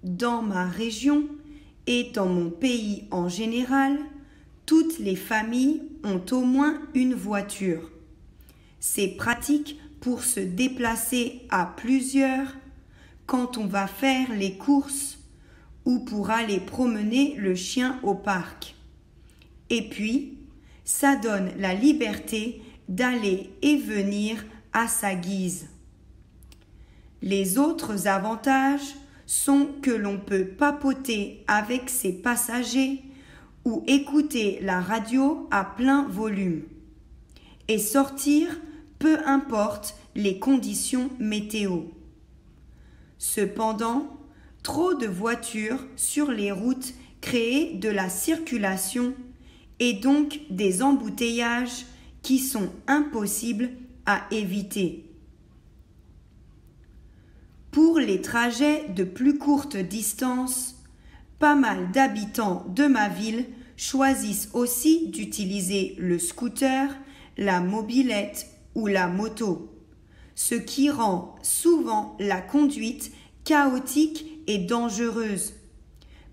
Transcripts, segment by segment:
Dans ma région et dans mon pays en général, toutes les familles ont au moins une voiture. C'est pratique pour se déplacer à plusieurs quand on va faire les courses ou pour aller promener le chien au parc. Et puis, ça donne la liberté d'aller et venir à sa guise. Les autres avantages sont que l'on peut papoter avec ses passagers ou écouter la radio à plein volume et sortir peu importe les conditions météo. Cependant, trop de voitures sur les routes crée de la circulation et donc des embouteillages qui sont impossibles à éviter. Pour les trajets de plus courte distance, pas mal d'habitants de ma ville choisissent aussi d'utiliser le scooter, la mobilette ou la moto, ce qui rend souvent la conduite chaotique et dangereuse,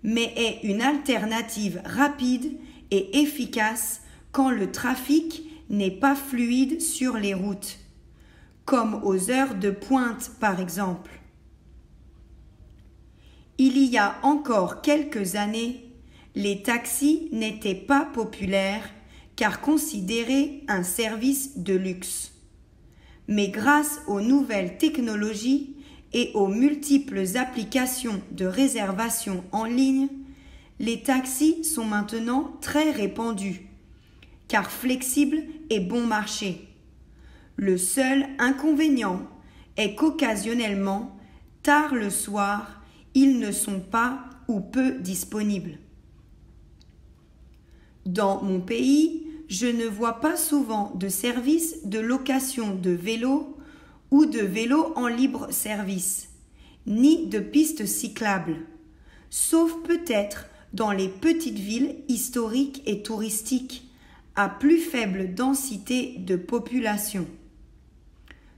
mais est une alternative rapide et efficace quand le trafic n'est pas fluide sur les routes, comme aux heures de pointe par exemple. Il y a encore quelques années, les taxis n'étaient pas populaires car considérés un service de luxe. Mais grâce aux nouvelles technologies et aux multiples applications de réservation en ligne, les taxis sont maintenant très répandus, car flexibles et bon marché. Le seul inconvénient est qu'occasionnellement, tard le soir, ils ne sont pas ou peu disponibles. Dans mon pays, je ne vois pas souvent de services de location de vélos ou de vélos en libre service, ni de pistes cyclables, sauf peut-être dans les petites villes historiques et touristiques, à plus faible densité de population.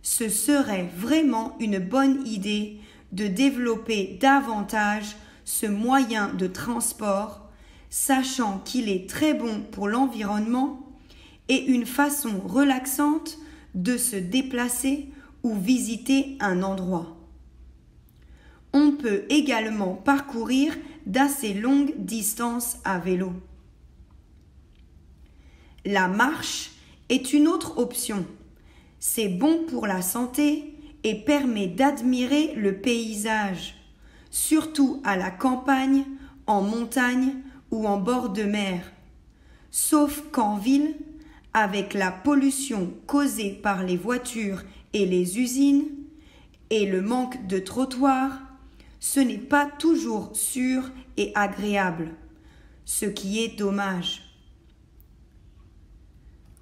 Ce serait vraiment une bonne idée de développer davantage ce moyen de transport, sachant qu'il est très bon pour l'environnement et une façon relaxante de se déplacer ou visiter un endroit. On peut également parcourir d'assez longues distances à vélo. La marche est une autre option. C'est bon pour la santé et permet d'admirer le paysage, surtout à la campagne, en montagne ou en bord de mer. Sauf qu'en ville, avec la pollution causée par les voitures et les usines et le manque de trottoirs, ce n'est pas toujours sûr et agréable, ce qui est dommage.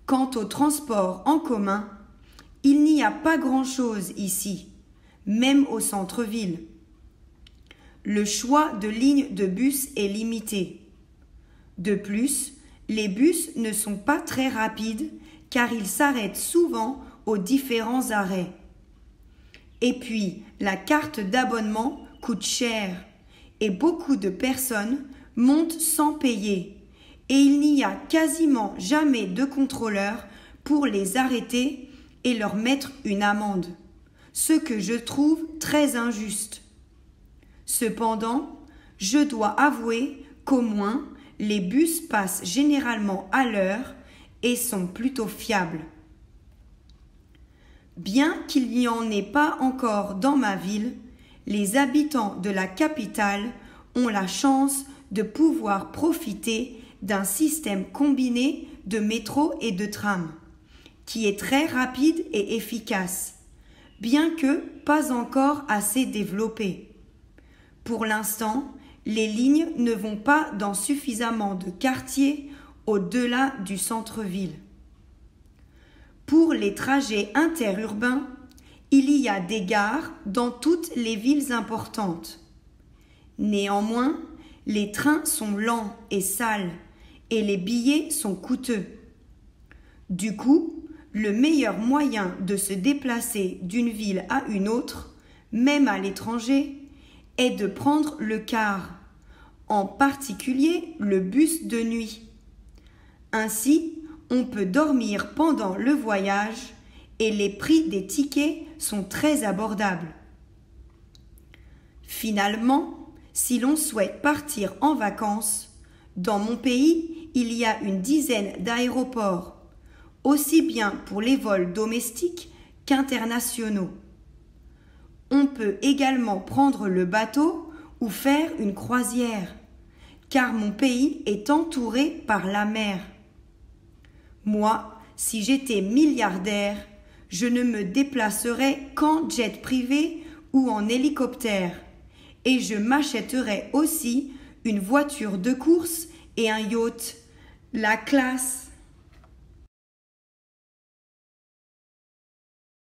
Quant au transport en commun, il n'y a pas grand-chose ici, même au centre-ville. Le choix de lignes de bus est limité. De plus, les bus ne sont pas très rapides car ils s'arrêtent souvent aux différents arrêts. Et puis, la carte d'abonnement coûte cher et beaucoup de personnes montent sans payer et il n'y a quasiment jamais de contrôleur pour les arrêter et leur mettre une amende, ce que je trouve très injuste. Cependant, je dois avouer qu'au moins les bus passent généralement à l'heure et sont plutôt fiables. Bien qu'il n'y en ait pas encore dans ma ville, les habitants de la capitale ont la chance de pouvoir profiter d'un système combiné de métro et de tram, qui est très rapide et efficace, bien que pas encore assez développé. Pour l'instant, les lignes ne vont pas dans suffisamment de quartiers au-delà du centre-ville. Pour les trajets interurbains, il y a des gares dans toutes les villes importantes. Néanmoins, les trains sont lents et sales et les billets sont coûteux. Du coup, le meilleur moyen de se déplacer d'une ville à une autre, même à l'étranger, est de prendre le car, en particulier le bus de nuit. Ainsi, on peut dormir pendant le voyage et les prix des tickets sont très abordables. Finalement, si l'on souhaite partir en vacances, dans mon pays, il y a une dizaine d'aéroports, aussi bien pour les vols domestiques qu'internationaux. On peut également prendre le bateau ou faire une croisière, car mon pays est entouré par la mer. Moi, si j'étais milliardaire, je ne me déplacerais qu'en jet privé ou en hélicoptère, et je m'achèterais aussi une voiture de course et un yacht. La classe!